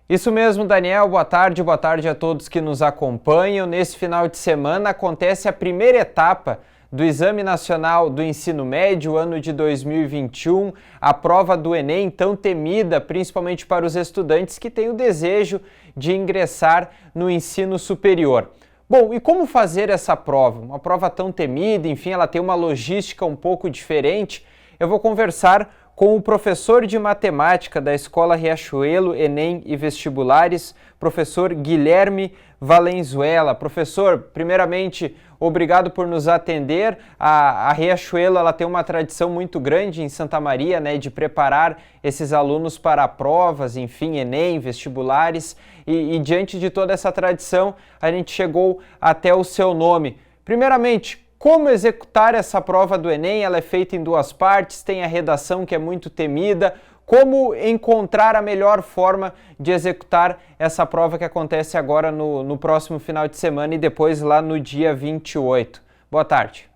Isso mesmo, Daniel. Boa tarde a todos que nos acompanham. Nesse final de semana acontece a primeira etapa do Exame Nacional do Ensino Médio, ano de 2021, a prova do Enem, tão temida, principalmente para os estudantes que têm o desejo de ingressar no ensino superior. Bom, e como fazer essa prova? Uma prova tão temida, enfim, ela tem uma logística um pouco diferente. Eu vou conversar com o professor de matemática da Escola Riachuelo, Enem e Vestibulares, professor Guilherme Valenzuela. Professor, primeiramente, obrigado por nos atender. A Riachuelo, ela tem uma tradição muito grande em Santa Maria, né, de preparar esses alunos para provas, enfim, Enem, vestibulares, e diante de toda essa tradição, a gente chegou até o seu nome. Primeiramente, como executar essa prova do Enem? Ela é feita em duas partes, tem a redação que é muito temida. Como encontrar a melhor forma de executar essa prova que acontece agora no próximo final de semana e depois lá no dia 28? Boa tarde.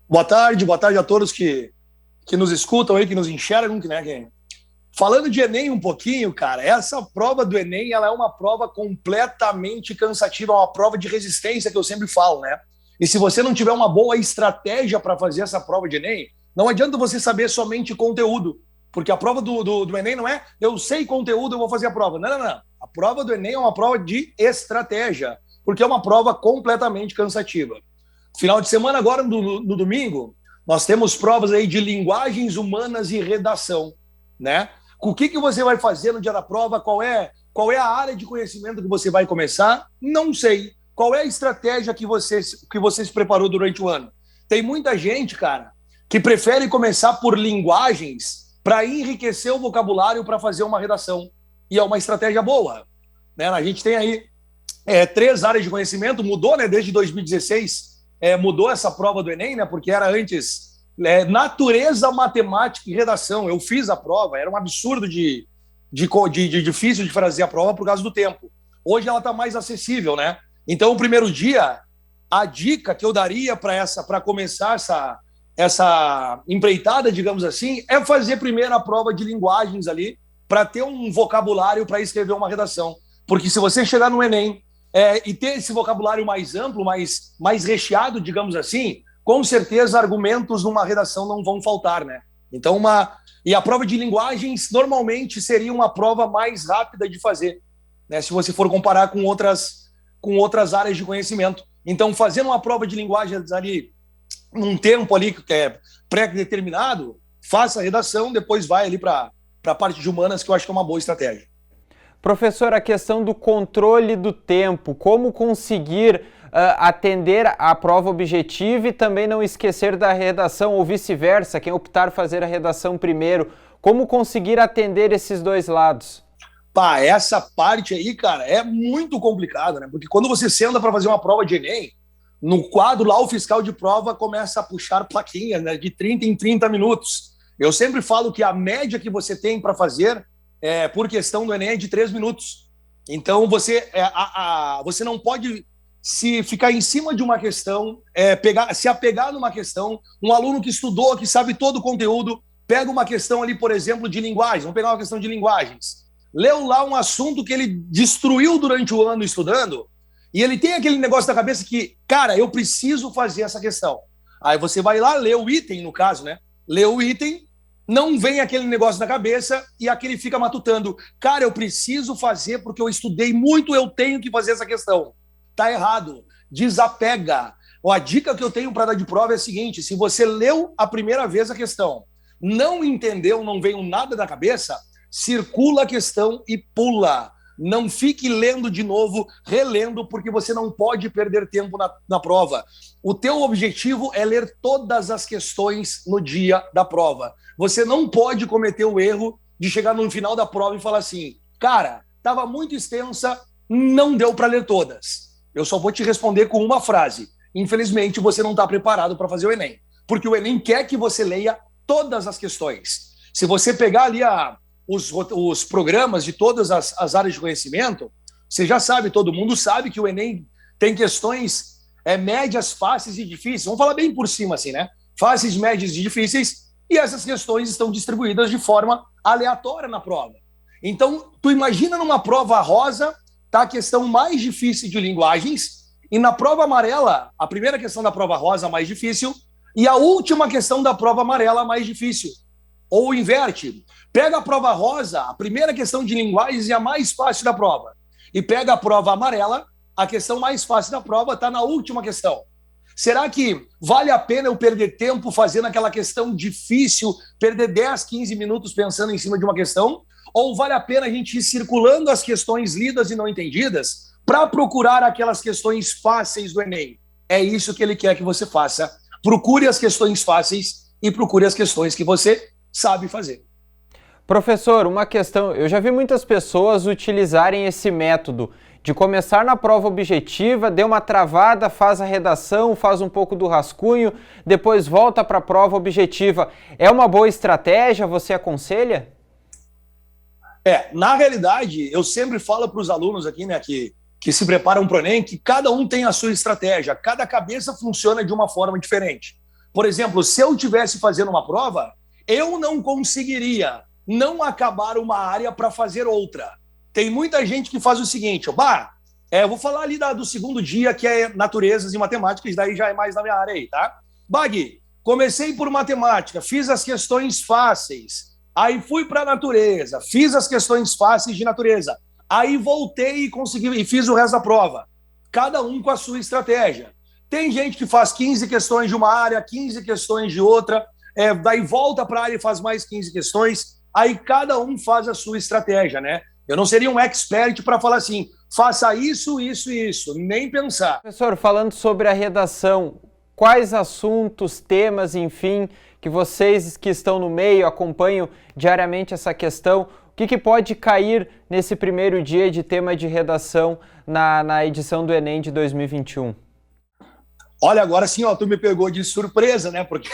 Boa tarde a todos que nos escutam aí, que nos enxergam, né? Falando de Enem um pouquinho, cara, essa prova do Enem, ela é uma prova completamente cansativa, uma prova de resistência que eu sempre falo, né? E se você não tiver uma boa estratégia para fazer essa prova de Enem, não adianta você saber somente conteúdo, porque a prova do Enem não é eu sei conteúdo, eu vou fazer a prova. Não. A prova do Enem é uma prova de estratégia, porque é uma prova completamente cansativa. Final de semana agora, no domingo, nós temos provas aí de linguagens humanas e redação, né? O que você vai fazer no dia da prova? Qual é a área de conhecimento que você vai começar? Não sei. Qual é a estratégia que você se preparou durante o ano? Tem muita gente, cara, que prefere começar por linguagens para enriquecer o vocabulário para fazer uma redação. E é uma estratégia boa, né? A gente tem aí 3 áreas de conhecimento, mudou, né? Desde 2016, mudou essa prova do Enem, né? Porque era antes natureza, matemática e redação. Eu fiz a prova, era um absurdo de difícil de fazer a prova por causa do tempo. Hoje ela está mais acessível, né? Então, o primeiro dia, a dica que eu daria para começar essa empreitada, digamos assim, é fazer primeiro a prova de linguagens ali, para ter um vocabulário para escrever uma redação. Porque se você chegar no Enem e ter esse vocabulário mais amplo, mais recheado, digamos assim, com certeza argumentos numa redação não vão faltar, né? Então, e a prova de linguagens normalmente seria uma prova mais rápida de fazer, né? Se você for comparar com outras áreas de conhecimento. Então, fazendo uma prova de linguagens ali, num tempo ali que é pré-determinado, faça a redação, depois vai ali para a parte de humanas, que eu acho que é uma boa estratégia. Professor, a questão do controle do tempo, como conseguir atender à prova objetiva e também não esquecer da redação, ou vice-versa, quem optar fazer a redação primeiro, como conseguir atender esses dois lados? Pá, essa parte aí, cara, é muito complicada, né? Porque quando você senta para fazer uma prova de Enem, no quadro lá o fiscal de prova começa a puxar plaquinhas, né, de 30 em 30 minutos. Eu sempre falo que a média que você tem para fazer por questão do Enem é de 3 minutos. Então você não pode se ficar em cima de uma questão, se apegar numa questão. Um aluno que estudou, que sabe todo o conteúdo, pega uma questão ali, por exemplo, de linguagem. Vamos pegar uma questão de linguagens. Leu lá um assunto que ele destruiu durante o ano estudando, e ele tem aquele negócio na cabeça que, cara, eu preciso fazer essa questão. Aí você vai lá, lê o item, no caso, né? Lê o item, não vem aquele negócio na cabeça, e aquele fica matutando. Cara, eu preciso fazer porque eu estudei muito, eu tenho que fazer essa questão. Tá errado. Desapega. A dica que eu tenho para dar de prova é a seguinte: se você leu a primeira vez a questão, não entendeu, não veio nada da cabeça, circula a questão e pula. Não fique lendo de novo, relendo, porque você não pode perder tempo na prova. O teu objetivo é ler todas as questões no dia da prova. Você não pode cometer o erro de chegar no final da prova e falar assim: cara, estava muito extensa, não deu para ler todas. Eu só vou te responder com uma frase: infelizmente, você não está preparado para fazer o Enem. Porque o Enem quer que você leia todas as questões. Se você pegar ali os programas de todas as áreas de conhecimento, você já sabe, todo mundo sabe que o Enem tem questões médias, fáceis e difíceis. Vamos falar bem por cima, assim, né? Fáceis, médias e difíceis, e essas questões estão distribuídas de forma aleatória na prova. Então, tu imagina numa prova rosa, tá a questão mais difícil de linguagens, e na prova amarela, a primeira questão da prova rosa mais difícil, e a última questão da prova amarela mais difícil. Ou inverte. Pega a prova rosa, a primeira questão de linguagens é a mais fácil da prova. E pega a prova amarela, a questão mais fácil da prova está na última questão. Será que vale a pena eu perder tempo fazendo aquela questão difícil, perder 10, 15 minutos pensando em cima de uma questão? Ou vale a pena a gente ir circulando as questões lidas e não entendidas para procurar aquelas questões fáceis do Enem? É isso que ele quer que você faça. Procure as questões fáceis e procure as questões que você sabe fazer. Professor, uma questão, eu já vi muitas pessoas utilizarem esse método de começar na prova objetiva, deu uma travada, faz a redação, faz um pouco do rascunho, depois volta para a prova objetiva. É uma boa estratégia? Você aconselha? Na realidade, eu sempre falo para os alunos aqui, né, que se preparam para o Enem, que cada um tem a sua estratégia, cada cabeça funciona de uma forma diferente. Por exemplo, se eu estivesse fazendo uma prova, eu não conseguiria não acabar uma área para fazer outra. Tem muita gente que faz o seguinte, eu vou falar ali do segundo dia, que é naturezas e matemáticas, daí já é mais na minha área aí, tá? Gui, comecei por matemática, fiz as questões fáceis, aí fui para a natureza, fiz as questões fáceis de natureza, aí voltei e consegui e fiz o resto da prova. Cada um com a sua estratégia. Tem gente que faz 15 questões de uma área, 15 questões de outra, daí volta para a área e faz mais 15 questões, aí cada um faz a sua estratégia, né? Eu não seria um expert para falar assim, faça isso, isso e isso, nem pensar. Professor, falando sobre a redação, quais assuntos, temas, enfim, que vocês que estão no meio acompanham diariamente essa questão, o que pode cair nesse primeiro dia de tema de redação na edição do Enem de 2021? Olha, agora sim, tu me pegou de surpresa, né? Porque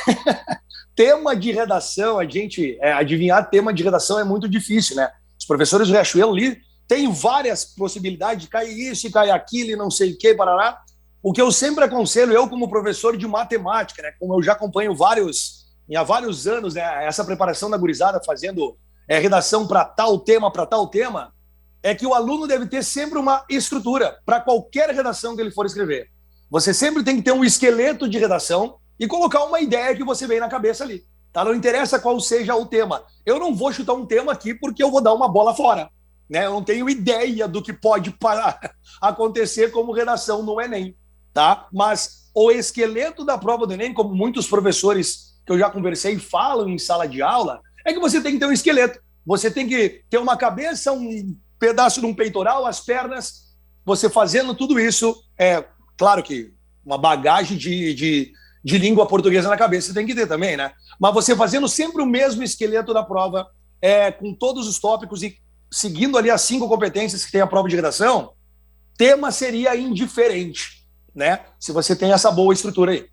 tema de redação, adivinhar tema de redação é muito difícil, né? Os professores do Riachuelo ali têm várias possibilidades de cair isso e cair aquilo e não sei o que, parará. O que eu sempre aconselho, eu como professor de matemática, né? Como eu já acompanho há vários anos, né? Essa preparação da gurizada fazendo redação para tal tema, é que o aluno deve ter sempre uma estrutura para qualquer redação que ele for escrever. Você sempre tem que ter um esqueleto de redação e colocar uma ideia que você vem na cabeça ali. Tá? Não interessa qual seja o tema. Eu não vou chutar um tema aqui porque eu vou dar uma bola fora. Né? Eu não tenho ideia do que pode acontecer como redação no Enem. Tá? Mas o esqueleto da prova do Enem, como muitos professores que eu já conversei falam em sala de aula, é que você tem que ter um esqueleto. Você tem que ter uma cabeça, um pedaço de um peitoral, as pernas. Você fazendo tudo isso, claro que uma bagagem de língua portuguesa na cabeça você tem que ter também, né? Mas você fazendo sempre o mesmo esqueleto da prova, com todos os tópicos e seguindo ali as 5 competências que tem a prova de redação, tema seria indiferente, né? Se você tem essa boa estrutura aí.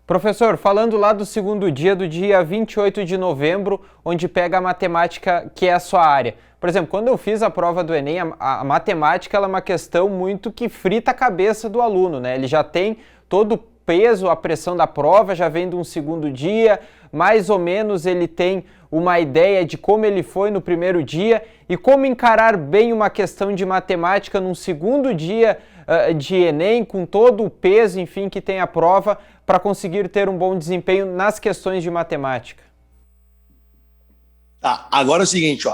Professor, falando lá do segundo dia, do dia 28 de novembro, onde pega a matemática, que é a sua área. Por exemplo, quando eu fiz a prova do Enem, a matemática ela é uma questão muito que frita a cabeça do aluno, né? Ele já tem todo o peso, a pressão da prova, já vem de um segundo dia, mais ou menos ele tem uma ideia de como ele foi no primeiro dia e como encarar bem uma questão de matemática num segundo dia de Enem, com todo o peso, enfim, que tem a prova, para conseguir ter um bom desempenho nas questões de matemática. Tá, agora é o seguinte,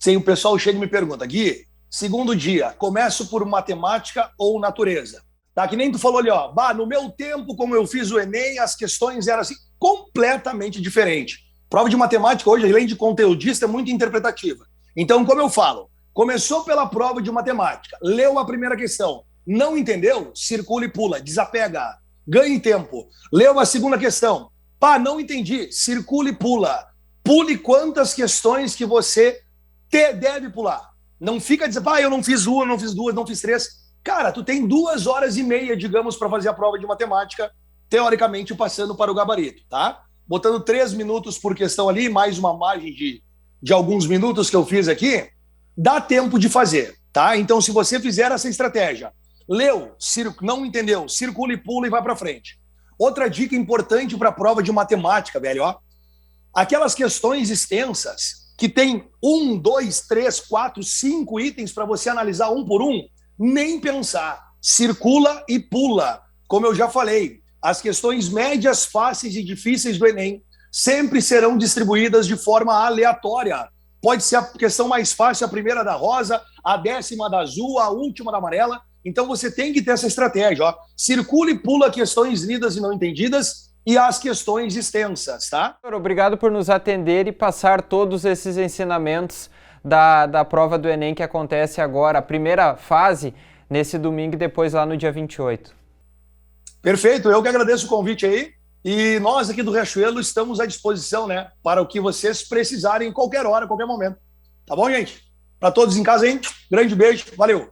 se o pessoal chega e me pergunta, Gui, segundo dia, começo por matemática ou natureza? Tá, que nem tu falou ali, no meu tempo, como eu fiz o Enem, as questões eram assim, completamente diferente. Prova de matemática hoje, além de conteudista, é muito interpretativa. Então, como eu falo, começou pela prova de matemática, leu a primeira questão, não entendeu? Circula e pula, desapega, ganhe tempo. Leu a segunda questão, não entendi, circula e pula. Pule quantas questões que você deve pular. Não fica dizendo, eu não fiz uma, não fiz duas, não fiz três. Cara, tu tem 2h30, digamos, para fazer a prova de matemática, teoricamente passando para o gabarito, tá? Botando 3 minutos por questão ali, mais uma margem de alguns minutos que eu fiz aqui, dá tempo de fazer, tá? Então, se você fizer essa estratégia, leu, não entendeu, circula e pula e vai para frente. Outra dica importante para a prova de matemática, velho, aquelas questões extensas, que tem 1, 2, 3, 4, 5 itens para você analisar um por um? Nem pensar. Circula e pula. Como eu já falei, as questões médias, fáceis e difíceis do Enem sempre serão distribuídas de forma aleatória. Pode ser a questão mais fácil, a primeira da rosa, a 10ª da azul, a última da amarela. Então você tem que ter essa estratégia. Ó. Circula e pula questões lidas e não entendidas e as questões extensas, tá? Obrigado por nos atender e passar todos esses ensinamentos da prova do Enem que acontece agora, a primeira fase, nesse domingo e depois lá no dia 28. Perfeito, eu que agradeço o convite aí. E nós aqui do Riachuelo estamos à disposição, né? Para o que vocês precisarem em qualquer hora, qualquer momento. Tá bom, gente? Para todos em casa, hein? Grande beijo, valeu!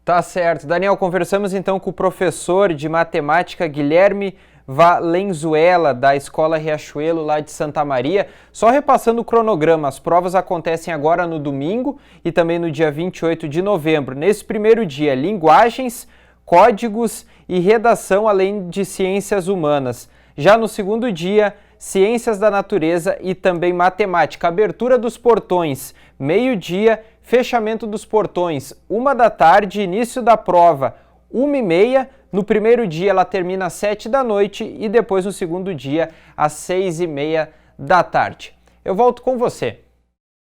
Tá certo. Daniel, conversamos então com o professor de matemática Guilherme Valenzuela, da Escola Riachuelo, lá de Santa Maria. Só repassando o cronograma, as provas acontecem agora no domingo e também no dia 28 de novembro. Nesse primeiro dia, linguagens, códigos e redação, além de ciências humanas. Já no segundo dia, ciências da natureza e também matemática. Abertura dos portões, meio-dia, fechamento dos portões, 1 da tarde, início da prova, 1h30. No primeiro dia ela termina às 7 da noite e depois no segundo dia às 6h30 da tarde. Eu volto com você.